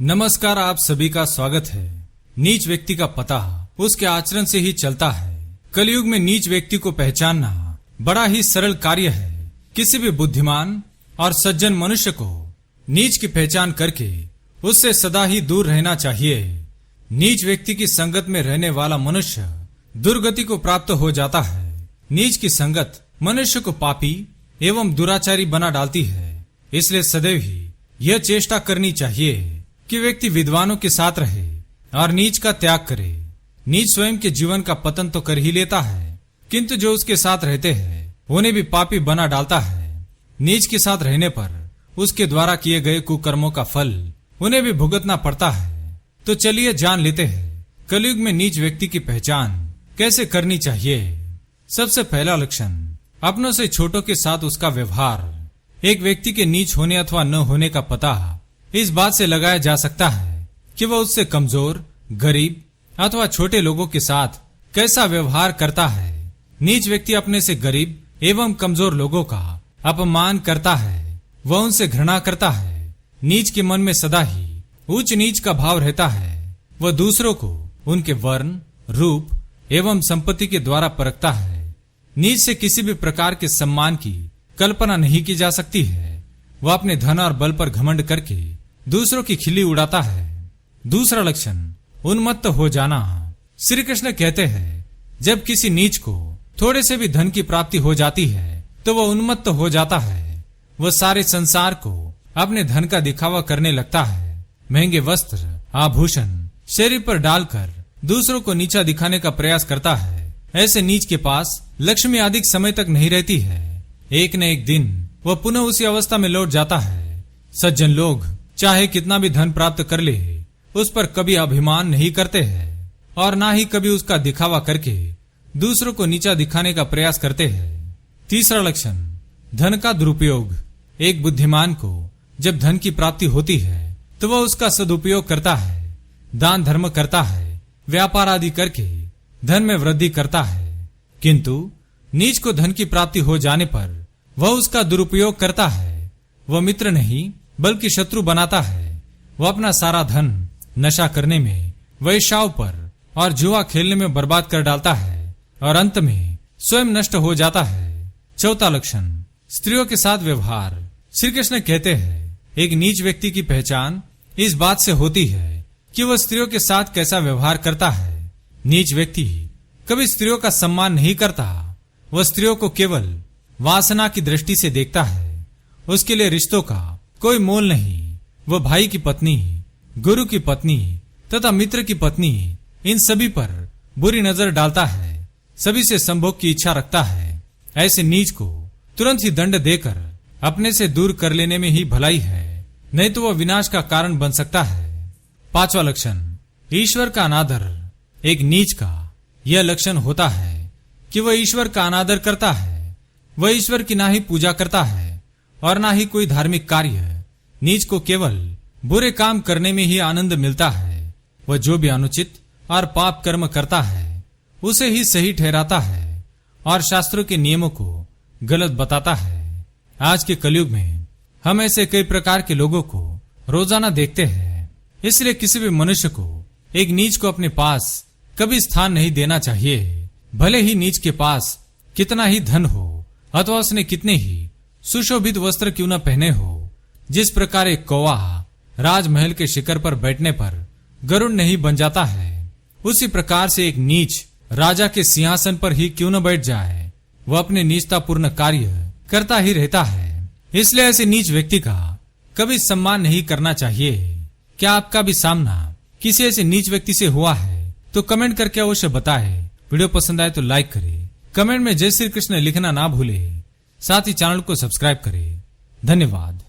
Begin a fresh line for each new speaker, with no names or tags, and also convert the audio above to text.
नमस्कार, आप सभी का स्वागत है। नीच व्यक्ति का पता उसके आचरण से ही चलता है। कलयुग में नीच व्यक्ति को पहचानना बड़ा ही सरल कार्य है। किसी भी बुद्धिमान और सज्जन मनुष्य को नीच की पहचान करके उससे सदा ही दूर रहना चाहिए। नीच व्यक्ति की संगत में रहने वाला मनुष्य दुर्गति को प्राप्त हो जाता है। नीच की संगत मनुष्य को पापी एवं दुराचारी बना डालती है। इसलिए सदैव ही यह चेष्टा करनी चाहिए कि व्यक्ति विद्वानों के साथ रहे और नीच का त्याग करे। नीच स्वयं के जीवन का पतन तो कर ही लेता है, किंतु जो उसके साथ रहते हैं उन्हें भी पापी बना डालता है। नीच के साथ रहने पर उसके द्वारा किए गए कुकर्मों का फल उन्हें भी भुगतना पड़ता है। तो चलिए जान लेते हैं कलयुग में नीच व्यक्ति की पहचान कैसे करनी चाहिए। सबसे पहला लक्षण, अपनों से छोटों के साथ उसका व्यवहार। एक व्यक्ति के नीच होने अथवा न होने का पता इस बात से लगाया जा सकता है कि वह उससे कमजोर, गरीब अथवा छोटे लोगों के साथ कैसा व्यवहार करता है। नीच व्यक्ति अपने से गरीब एवं कमजोर लोगों का अपमान करता है, वह उनसे घृणा करता है। नीच के मन में सदा ही ऊंच नीच का भाव रहता है। वह दूसरों को उनके वर्ण, रूप एवं संपत्ति के द्वारा परखता है। नीच से किसी भी प्रकार के सम्मान की कल्पना नहीं की जा सकती है। वह अपने धन और बल पर घमंड करके दूसरों की खिल्ली उड़ाता है। दूसरा लक्षण, उन्मत्त हो जाना। श्री कृष्ण कहते हैं, जब किसी नीच को थोड़े से भी धन की प्राप्ति हो जाती है तो वह उन्मत्त हो जाता है। वह सारे संसार को अपने धन का दिखावा करने लगता है। महंगे वस्त्र, आभूषण शरीर पर डालकर दूसरों को नीचा दिखाने का प्रयास करता है। ऐसे नीच के पास लक्ष्मी अधिक समय तक नहीं रहती है। एक न एक दिन वह पुनः उसी अवस्था में लौट जाता है। सज्जन लोग चाहे कितना भी धन प्राप्त कर ले, उस पर कभी अभिमान नहीं करते हैं और ना ही कभी उसका दिखावा करके दूसरों को नीचा दिखाने का प्रयास करते हैं। तीसरा लक्षण, धन का दुरुपयोग। एक बुद्धिमान को जब धन की प्राप्ति होती है तो वह उसका सदुपयोग करता है, दान धर्म करता है, व्यापार आदि करके धन में वृद्धि करता है। किंतु नीच को धन की प्राप्ति हो जाने पर वह उसका दुरुपयोग करता है। वह मित्र नहीं बल्कि शत्रु बनाता है। वह अपना सारा धन नशा करने में, वैश्याओं पर और जुआ खेलने में बर्बाद कर डालता है और अंत में स्वयं नष्ट हो जाता है। चौथा लक्षण, स्त्रियों के साथ व्यवहार। श्री कृष्ण कहते हैं, एक नीच व्यक्ति की पहचान इस बात से होती है कि वह स्त्रियों के साथ कैसा व्यवहार करता है। नीच व्यक्ति कभी स्त्रियों का सम्मान नहीं करता। वह स्त्रियों को केवल वासना की दृष्टि से देखता है। उसके लिए रिश्तों का कोई मोल नहीं। वह भाई की पत्नी, गुरु की पत्नी तथा मित्र की पत्नी, इन सभी पर बुरी नजर डालता है। सभी से संभोग की इच्छा रखता है। ऐसे नीच को तुरंत ही दंड देकर अपने से दूर कर लेने में ही भलाई है, नहीं तो वह विनाश का कारण बन सकता है। पांचवा लक्षण, ईश्वर का अनादर। एक नीच का यह लक्षण होता है कि वह ईश्वर का अनादर करता है। वह ईश्वर की ना ही पूजा करता है और ना ही कोई धार्मिक कार्य। नीच को केवल बुरे काम करने में ही आनंद मिलता है। वह जो भी अनुचित और पाप कर्म करता है उसे ही सही ठहराता है और शास्त्रों के नियमों को गलत बताता है। आज के कलयुग में हम ऐसे कई प्रकार के लोगों को रोजाना देखते हैं। इसलिए किसी भी मनुष्य को एक नीच को अपने पास कभी स्थान नहीं देना चाहिए। भले ही नीच के पास कितना ही धन हो अथवा उसने कितने ही सुशोभित वस्त्र क्यों न पहने हो। जिस प्रकार एक कौवा राजमहल के शिखर पर बैठने पर गरुड़ नहीं बन जाता है, उसी प्रकार से एक नीच राजा के सिंहासन पर ही क्यों न बैठ जाए, वह अपने नीचतापूर्ण कार्य करता ही रहता है। इसलिए ऐसे नीच व्यक्ति का कभी सम्मान नहीं करना चाहिए। क्या आपका भी सामना किसी ऐसे नीच व्यक्ति से हुआ है तो कमेंट करके अवश्य बताएं। वीडियो पसंद आए तो लाइक करें, कमेंट में जय श्री कृष्ण लिखना ना भूले, साथ ही चैनल को सब्सक्राइब करें। धन्यवाद।